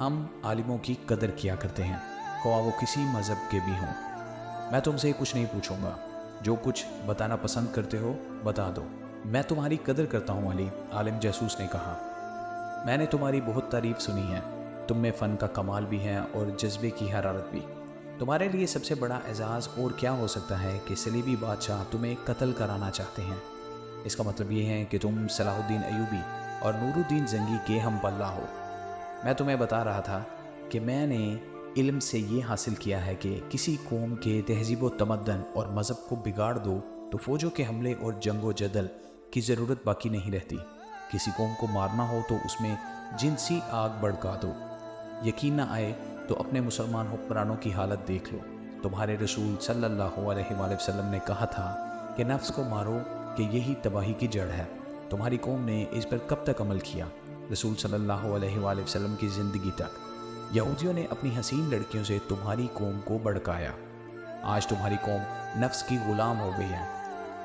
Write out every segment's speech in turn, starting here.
ہم عالموں کی قدر کیا کرتے ہیں، خواہ وہ کسی مذہب کے بھی ہوں۔ میں تم سے کچھ نہیں پوچھوں گا، جو کچھ بتانا پسند کرتے ہو بتا دو۔ میں تمہاری قدر کرتا ہوں علی، عالم جاسوس نے کہا۔ میں نے تمہاری بہت تعریف سنی ہے، تم میں فن کا کمال بھی ہے اور جذبے کی حرارت بھی۔ تمہارے لیے سب سے بڑا اعزاز اور کیا ہو سکتا ہے کہ صلیبی بادشاہ تمہیں قتل کرانا چاہتے ہیں۔ اس کا مطلب یہ ہے کہ تم صلاح الدین ایوبی اور نور الدین زنگی کے ہم پلہ ہو۔ میں تمہیں بتا رہا تھا کہ میں نے علم سے یہ حاصل کیا ہے کہ کسی قوم کے تہذیب و تمدن اور مذہب کو بگاڑ دو تو فوجوں کے حملے اور جنگ و جدل کی ضرورت باقی نہیں رہتی۔ کسی قوم کو مارنا ہو تو اس میں جنسی آگ بھڑکا دو۔ یقین نہ آئے تو اپنے مسلمان حکمرانوں کی حالت دیکھ لو۔ تمہارے رسول صلی اللہ علیہ وآلہ وسلم نے کہا تھا کہ نفس کو مارو کہ یہی تباہی کی جڑ ہے۔ تمہاری قوم نے اس پر کب تک عمل کیا؟ رسول صلی اللہ علیہ وآلہ وسلم کی زندگی تک۔ یہودیوں نے اپنی حسین لڑکیوں سے تمہاری قوم کو بھڑکایا۔ آج تمہاری قوم نفس کی غلام ہو گئی ہے۔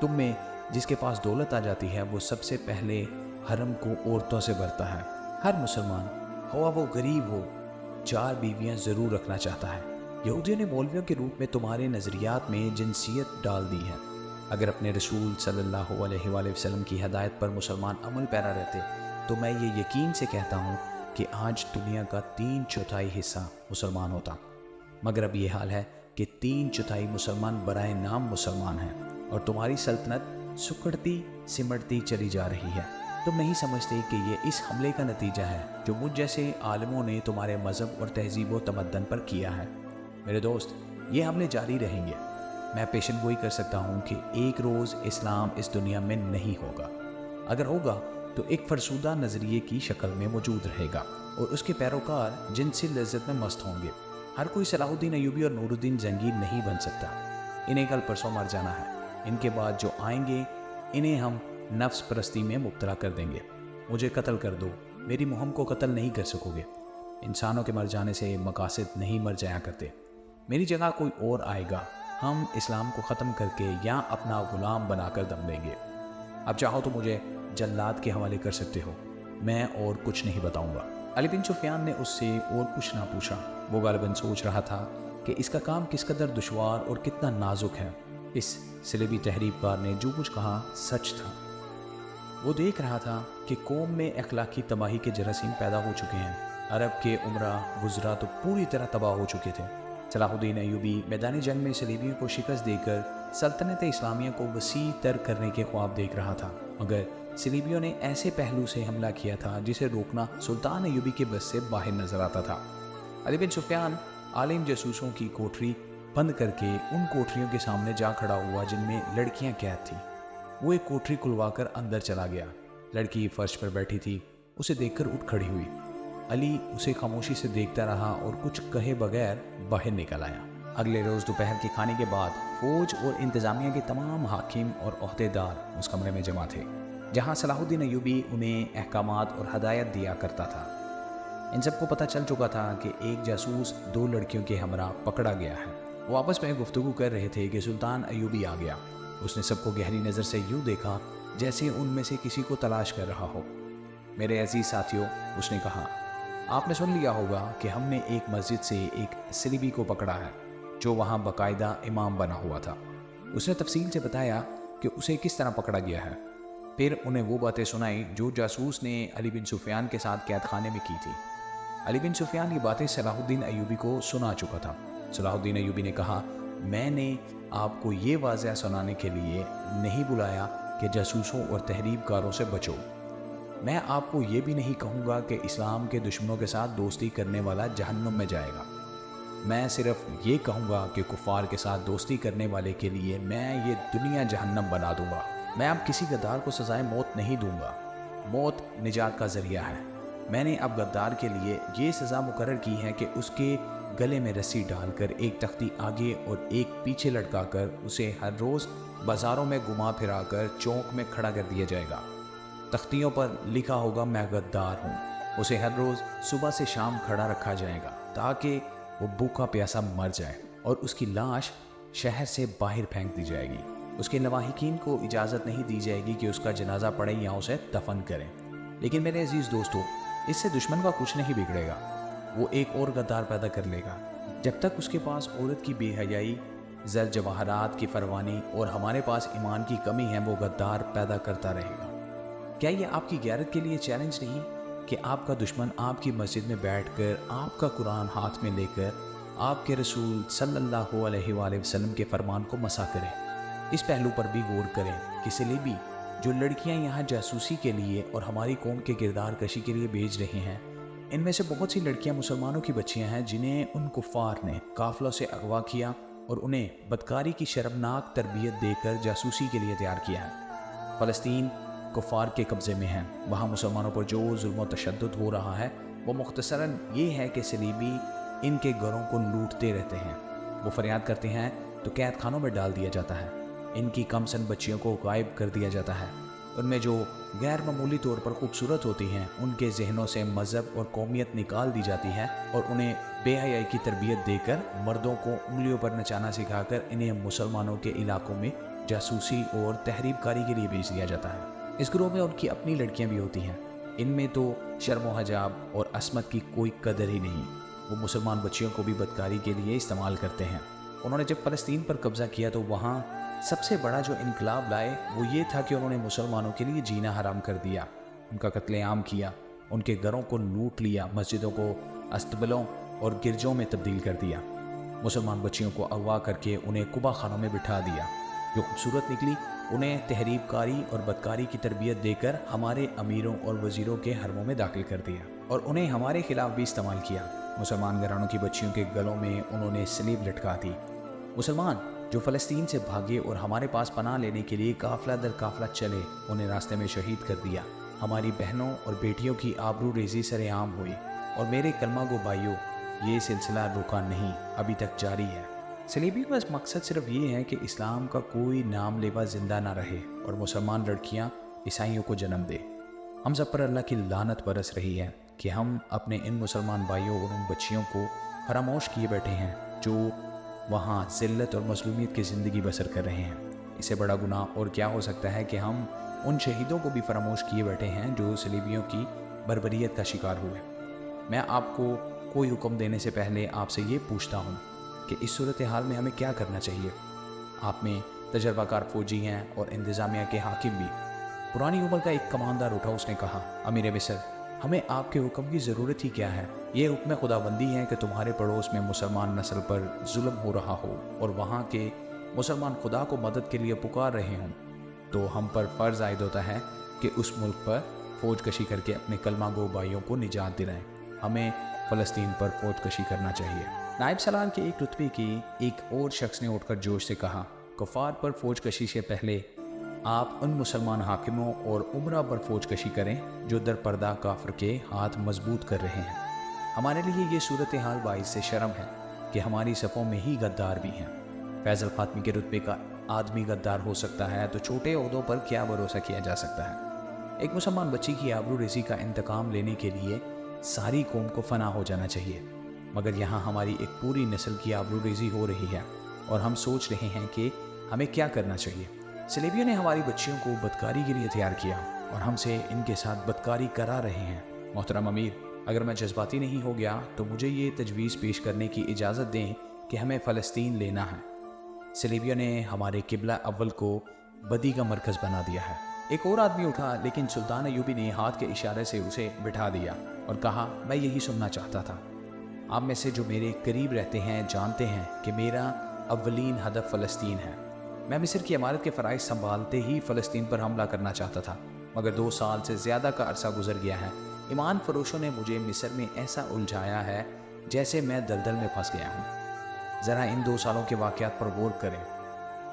تم میں جس کے پاس دولت آ جاتی ہے وہ سب سے پہلے حرم کو عورتوں سے بھرتا ہے۔ ہر مسلمان خواہ وہ غریب ہو 4 بیویاں ضرور رکھنا چاہتا ہے۔ یہودیوں نے مولویوں کے روپ میں تمہارے نظریات میں جنسیت ڈال دی ہے۔ اگر اپنے رسول صلی اللہ علیہ وآلہ وسلم کی ہدایت پر مسلمان عمل پیرا رہتے تو میں یہ یقین سے کہتا ہوں کہ آج دنیا کا 3/4 حصہ مسلمان ہوتا، مگر اب یہ حال ہے کہ 3/4 مسلمان برائے نام مسلمان ہیں اور تمہاری سلطنت سکڑتی سمٹتی چلی جا رہی ہے۔ تم نہیں سمجھتے کہ یہ اس حملے کا نتیجہ ہے جو مجھ جیسے عالموں نے تمہارے مذہب اور تہذیب و تمدن پر کیا ہے۔ میرے دوست، یہ حملے جاری رہیں گے۔ میں پیشن گوئی کر سکتا ہوں کہ ایک روز اسلام اس دنیا میں نہیں ہوگا۔ اگر ہوگا تو ایک فرسودہ نظریے کی شکل میں موجود رہے گا اور اس کے پیروکار جنسی لذت میں مست ہوں گے۔ ہر کوئی صلاح الدین ایوبی اور نور الدین زنگی نہیں بن سکتا۔ انہیں کل پرسوں مر جانا ہے۔ ان کے بعد جو آئیں گے انہیں ہم نفس پرستی میں مبتلا کر دیں گے۔ مجھے قتل کر دو، میری مہم کو قتل نہیں کر سکو گے۔ انسانوں کے مر جانے سے مقاصد نہیں مر جایا کرتے۔ میری جگہ کوئی اور آئے گا، ہم اسلام کو ختم کر کے یا اپنا غلام بنا کر دم لیں گے۔ اب چاہو تو مجھے جلاد کے حوالے کر سکتے ہو، میں اور کچھ نہیں بتاؤں گا۔ علی بن سفیان نے اس سے اور کچھ نہ پوچھا۔ وہ غالباً سوچ رہا تھا کہ اس کا کام کس قدر دشوار اور کتنا نازک ہے۔ اس صلیبی تحریک کار نے جو کچھ کہا سچ تھا۔ وہ دیکھ رہا تھا کہ قوم میں اخلاقی تباہی کے جراثیم پیدا ہو چکے ہیں۔ عرب کے عمرہ وزراء تو پوری طرح تباہ ہو چکے تھے۔ صلاح الدین ایوبی میدان جنگ میں صلیبیوں کو شکست دے کر سلطنت اسلامیہ کو وسیع تر کرنے کے خواب دیکھ رہا تھا، مگر صلیبیوں نے ایسے پہلو سے حملہ کیا تھا جسے روکنا سلطان ایوبی کے بس سے باہر نظر آتا تھا۔ علی بن سفیان عالم جاسوسوں کی کوٹری بند کر کے ان کوٹریوں کے سامنے جا کھڑا ہوا جن میں لڑکیاں قید تھیں۔ وہ ایک کوٹری کھلوا کر اندر چلا گیا۔ لڑکی فرش پر بیٹھی تھی، اسے دیکھ کر اٹھ کھڑی ہوئی۔ علی اسے خاموشی سے دیکھتا رہا اور کچھ کہے بغیر باہر نکل آیا۔ اگلے روز دوپہر کے کھانے کے بعد فوج اور انتظامیہ کے تمام حاکم اور عہدیدار اس کمرے میں جمع تھے جہاں صلاح الدین ایوبی انہیں احکامات اور ہدایت دیا کرتا تھا۔ ان سب کو پتہ چل چکا تھا کہ ایک جاسوس 2 لڑکیوں کے ہمراہ پکڑا گیا ہے۔ وہ آپس میں گفتگو کر رہے تھے کہ سلطان ایوبی آ گیا۔ اس نے سب کو گہری نظر سے یوں دیکھا جیسے ان میں سے کسی کو تلاش کر رہا ہو۔ میرے عزیز ساتھیوں، اس نے کہا، آپ نے سن لیا ہوگا کہ ہم نے ایک مسجد سے ایک صلیبی کو پکڑا ہے جو وہاں باقاعدہ امام بنا ہوا تھا۔ اس نے تفصیل سے بتایا کہ اسے کس طرح پکڑا گیا ہے۔ پھر انہیں وہ باتیں سنائی جو جاسوس نے علی بن سفیان کے ساتھ قید خانے میں کی تھی۔ علی بن سفیان یہ باتیں صلاح الدین ایوبی کو سنا چکا تھا۔ صلاح الدین ایوبی نے کہا، میں نے آپ کو یہ واضح سنانے کے لیے نہیں بلایا کہ جاسوسوں اور تحریک کاروں سے بچو۔ میں آپ کو یہ بھی نہیں کہوں گا کہ اسلام کے دشمنوں کے ساتھ دوستی کرنے والا جہنم میں جائے گا۔ میں صرف یہ کہوں گا کہ کفار کے ساتھ دوستی کرنے والے کے لیے میں یہ دنیا جہنم بنا دوں گا۔ میں اب کسی غدار کو سزائے موت نہیں دوں گا۔ موت نجات کا ذریعہ ہے۔ میں نے اب غدار کے لیے یہ سزا مقرر کی ہے کہ اس کے گلے میں رسی ڈال کر ایک تختی آگے اور ایک پیچھے لٹکا کر اسے ہر روز بازاروں میں گھما پھرا کر چوک میں کھڑا کر دیا جائے گا۔ تختیوں پر لکھا ہوگا میں غدار ہوں۔ اسے ہر روز صبح سے شام کھڑا رکھا جائے گا تاکہ وہ بھوکا پیاسا مر جائے اور اس کی لاش شہر سے باہر پھینک دی جائے گی۔ اس کے لواحقین کو اجازت نہیں دی جائے گی کہ اس کا جنازہ پڑھیں یا اسے دفن کریں۔ لیکن میرے عزیز دوستو، اس سے دشمن کا کچھ نہیں بگڑے گا۔ وہ ایک اور غدار پیدا کر لے گا۔ جب تک اس کے پاس عورت کی بے حیائی، زر جواہرات کی فروانی اور ہمارے پاس ایمان کی کمی ہے، وہ غدار پیدا کرتا رہے گا۔ کیا یہ آپ کی غیرت کے لیے چیلنج نہیں کہ آپ کا دشمن آپ کی مسجد میں بیٹھ کر، آپ کا قرآن ہاتھ میں لے کر، آپ کے رسول صلی اللہ علیہ وآلہ وسلم کے فرمان کو مسا کرے؟ اس پہلو پر بھی غور کریں کہ صلیبی جو لڑکیاں یہاں جاسوسی کے لیے اور ہماری قوم کے کردار کشی کے لیے بھیج رہے ہیں، ان میں سے بہت سی لڑکیاں مسلمانوں کی بچیاں ہیں جنہیں ان کفار نے قافلوں سے اغوا کیا اور انہیں بدکاری کی شرمناک تربیت دے کر جاسوسی کے لیے تیار کیا ہے۔ فلسطین کفار کے قبضے میں ہیں، وہاں مسلمانوں پر جو ظلم و تشدد ہو رہا ہے وہ مختصراً یہ ہے کہ صلیبی ان کے گھروں کو لوٹتے رہتے ہیں۔ وہ فریاد کرتے ہیں تو قید خانوں میں ڈال دیا جاتا ہے، ان کی کم سن بچیوں کو غائب کر دیا جاتا ہے، ان میں جو غیر معمولی طور پر خوبصورت ہوتی ہیں ان کے ذہنوں سے مذہب اور قومیت نکال دی جاتی ہے اور انہیں بے حیائی کی تربیت دے کر مردوں کو انگلیوں پر نچانا سکھا کر انہیں مسلمانوں کے علاقوں میں جاسوسی اور تحریب کاری کے لیے بھیج دیا جاتا ہے۔ اس گروہ میں ان کی اپنی لڑکیاں بھی ہوتی ہیں، ان میں تو شرم و حجاب اور عصمت کی کوئی قدر ہی نہیں، وہ مسلمان بچیوں کو بھی بدکاری کے لیے استعمال کرتے ہیں۔ انہوں نے جب فلسطین پر قبضہ کیا تو وہاں سب سے بڑا جو انقلاب لائے وہ یہ تھا کہ انہوں نے مسلمانوں کے لیے جینا حرام کر دیا، ان کا قتل عام کیا، ان کے گھروں کو لوٹ لیا، مسجدوں کو استبلوں اور گرجوں میں تبدیل کر دیا، مسلمان بچیوں کو اغوا کر کے انہیں قبا خانوں میں بٹھا دیا، جو خوبصورت نکلی انہیں تحریب کاری اور بدکاری کی تربیت دے کر ہمارے امیروں اور وزیروں کے حرموں میں داخل کر دیا اور انہیں ہمارے خلاف بھی استعمال کیا۔ مسلمان گھرانوں کی بچیوں کے گلوں میں انہوں نے سلیب لٹکا دی۔ مسلمان جو فلسطین سے بھاگے اور ہمارے پاس پناہ لینے کے لیے قافلہ در قافلہ چلے، انہیں راستے میں شہید کر دیا۔ ہماری بہنوں اور بیٹیوں کی آبرو ریزی سر عام ہوئی، اور میرے کلمہ گو بھائیوں، یہ سلسلہ رکا نہیں، ابھی تک جاری ہے۔ صلیبی کا مقصد صرف یہ ہے کہ اسلام کا کوئی نام لیوا زندہ نہ رہے اور مسلمان لڑکیاں عیسائیوں کو جنم دے۔ ہم سب پر اللہ کی لعنت برس رہی ہے کہ ہم اپنے ان مسلمان بھائیوں اور ان بچیوں کو فراموش کیے بیٹھے ہیں جو وہاں ذلت اور مظلومیت کی زندگی بسر کر رہے ہیں۔ اس سے بڑا گناہ اور کیا ہو سکتا ہے کہ ہم ان شہیدوں کو بھی فراموش کیے بیٹھے ہیں جو صلیبیوں کی بربریت کا شکار ہوئے۔ میں آپ کو کوئی حکم دینے سے پہلے آپ سے یہ پوچھتا ہوں کہ اس صورتحال میں ہمیں کیا کرنا چاہیے؟ آپ میں تجربہ کار فوجی ہیں اور انتظامیہ کے حاکم بھی۔ پرانی عمر کا ایک کماندار اٹھا، اس نے کہا، امیر مصر، ہمیں آپ کے حکم کی ضرورت ہی کیا ہے؟ یہ حکم خداوندی ہے کہ تمہارے پڑوس میں مسلمان نسل پر ظلم ہو رہا ہو اور وہاں کے مسلمان خدا کو مدد کے لیے پکار رہے ہوں، تو ہم پر فرض عائد ہوتا ہے کہ اس ملک پر فوج کشی کر کے اپنے کلمہ گو بھائیوں کو نجات دلائیں۔ ہمیں فلسطین پر فوج کشی کرنا چاہیے۔ نائب سالار کے ایک رتبے کی ایک اور شخص نے اٹھ کر جوش سے کہا، کفار پر فوج کشی سے پہلے آپ ان مسلمان حاکموں اور عمرہ پر فوج کشی کریں جو در پردہ کافر کے ہاتھ مضبوط کر رہے ہیں۔ ہمارے لیے یہ صورتحال باعث سے شرم ہے کہ ہماری صفوں میں ہی غدار بھی ہیں۔ فیض الخاتمی کے رتبے کا آدمی غدار ہو سکتا ہے تو چھوٹے عہدوں پر کیا بھروسہ کیا جا سکتا ہے؟ ایک مسلمان بچی کی آبرو ریزی کا انتقام لینے کے لیے ساری قوم کو فنا ہو جانا چاہیے، مگر یہاں ہماری ایک پوری نسل کی آبرو ریزی ہو رہی ہے اور ہم سوچ رہے ہیں کہ ہمیں کیا کرنا چاہیے۔ صلیبیوں نے ہماری بچیوں کو بدکاری کے لیے تیار کیا اور ہم سے ان کے ساتھ بدکاری کرا رہے ہیں۔ محترم امیر، اگر میں جذباتی نہیں ہو گیا تو مجھے یہ تجویز پیش کرنے کی اجازت دیں کہ ہمیں فلسطین لینا ہے۔ صلیبیوں نے ہمارے قبلہ اول کو بدی کا مرکز بنا دیا ہے۔ ایک اور آدمی اٹھا، لیکن سلطان ایوبی نے ہاتھ کے اشارے سے اسے بٹھا دیا اور کہا، میں یہی سننا چاہتا تھا۔ آپ میں سے جو میرے قریب رہتے ہیں جانتے ہیں کہ میرا اولین ہدف فلسطین ہے۔ میں مصر کی عمارت کے فرائض سنبھالتے ہی فلسطین پر حملہ کرنا چاہتا تھا، مگر 2 سال سے زیادہ کا عرصہ گزر گیا ہے۔ ایمان فروشوں نے مجھے مصر میں ایسا الجھایا ہے جیسے میں دلدل میں پھنس گیا ہوں۔ ذرا ان 2 سالوں کے واقعات پر غور کریں۔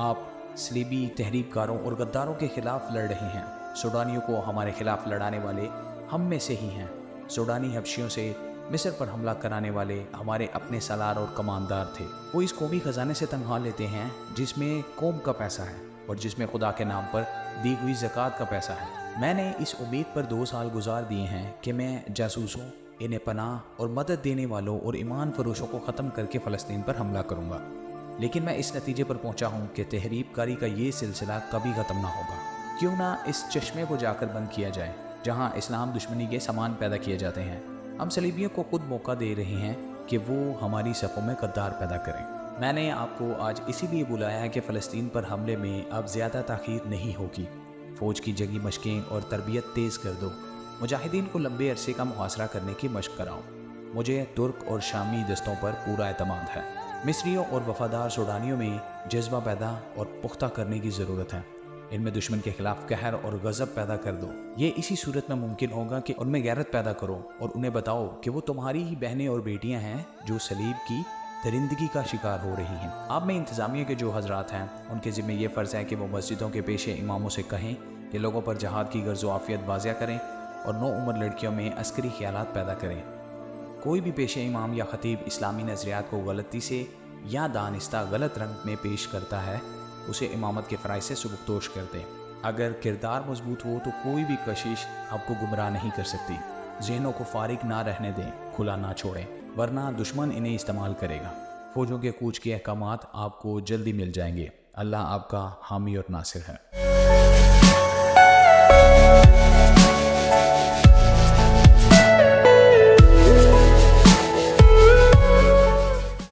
آپ صلیبی تحریک کاروں اور غداروں کے خلاف لڑ رہے ہیں۔ سوڈانیوں کو ہمارے خلاف لڑانے والے ہم میں سے ہی ہیں۔ سوڈانی حبشیوں سے مصر پر حملہ کرانے والے ہمارے اپنے سالار اور کماندار تھے۔ وہ اس قومی خزانے سے تنخواہ لیتے ہیں جس میں قوم کا پیسہ ہے اور جس میں خدا کے نام پر دی ہوئی زکوٰۃ کا پیسہ ہے۔ میں نے اس امید پر 2 سال گزار دیے ہیں کہ میں جاسوسوں، انہیں پناہ اور مدد دینے والوں اور ایمان فروشوں کو ختم کر کے فلسطین پر حملہ کروں گا، لیکن میں اس نتیجے پر پہنچا ہوں کہ تحریب کاری کا یہ سلسلہ کبھی ختم نہ ہوگا۔ کیوں نہ اس چشمے کو جا کر بند کیا جائے جہاں اسلام دشمنی کے سامان پیدا کیے جاتے ہیں۔ ہم صلیبیوں کو خود موقع دے رہے ہیں کہ وہ ہماری صفوں میں غدار پیدا کریں۔ میں نے آپ کو آج اسی لیے بلایا ہے کہ فلسطین پر حملے میں اب زیادہ تاخیر نہیں ہوگی۔ فوج کی جنگی مشقیں اور تربیت تیز کر دو۔ مجاہدین کو لمبے عرصے کا محاصرہ کرنے کی مشق کراؤ۔ مجھے ترک اور شامی دستوں پر پورا اعتماد ہے۔ مصریوں اور وفادار سوڈانیوں میں جذبہ پیدا اور پختہ کرنے کی ضرورت ہے۔ ان میں دشمن کے خلاف قہر اور غضب پیدا کر دو۔ یہ اسی صورت میں ممکن ہوگا کہ ان میں غیرت پیدا کرو اور انہیں بتاؤ کہ وہ تمہاری ہی بہنیں اور بیٹیاں ہیں جو صلیب کی درندگی کا شکار ہو رہی ہیں۔ آپ میں انتظامیہ کے جو حضرات ہیں ان کے ذمہ یہ فرض ہے کہ وہ مسجدوں کے پیشے اماموں سے کہیں کہ لوگوں پر جہاد کی غرض و عافیت واضح کریں اور نو عمر لڑکیوں میں عسکری خیالات پیدا کریں۔ کوئی بھی پیشے امام یا خطیب اسلامی نظریات کو غلطی سے یا دانستہ غلط رنگ میں پیش کرتا ہے اسے امامت کے فرائض سے سبکدوش کر دیں۔ اگر کردار مضبوط ہو تو کوئی بھی کشش آپ کو گمراہ نہیں کر سکتی۔ ذہنوں کو فارغ نہ رہنے دیں، کھلا نہ چھوڑیں، ورنہ دشمن انہیں استعمال کرے گا۔ فوجوں کے کوچ کے احکامات آپ کو جلدی مل جائیں گے۔ اللہ آپ کا حامی اور ناصر ہے۔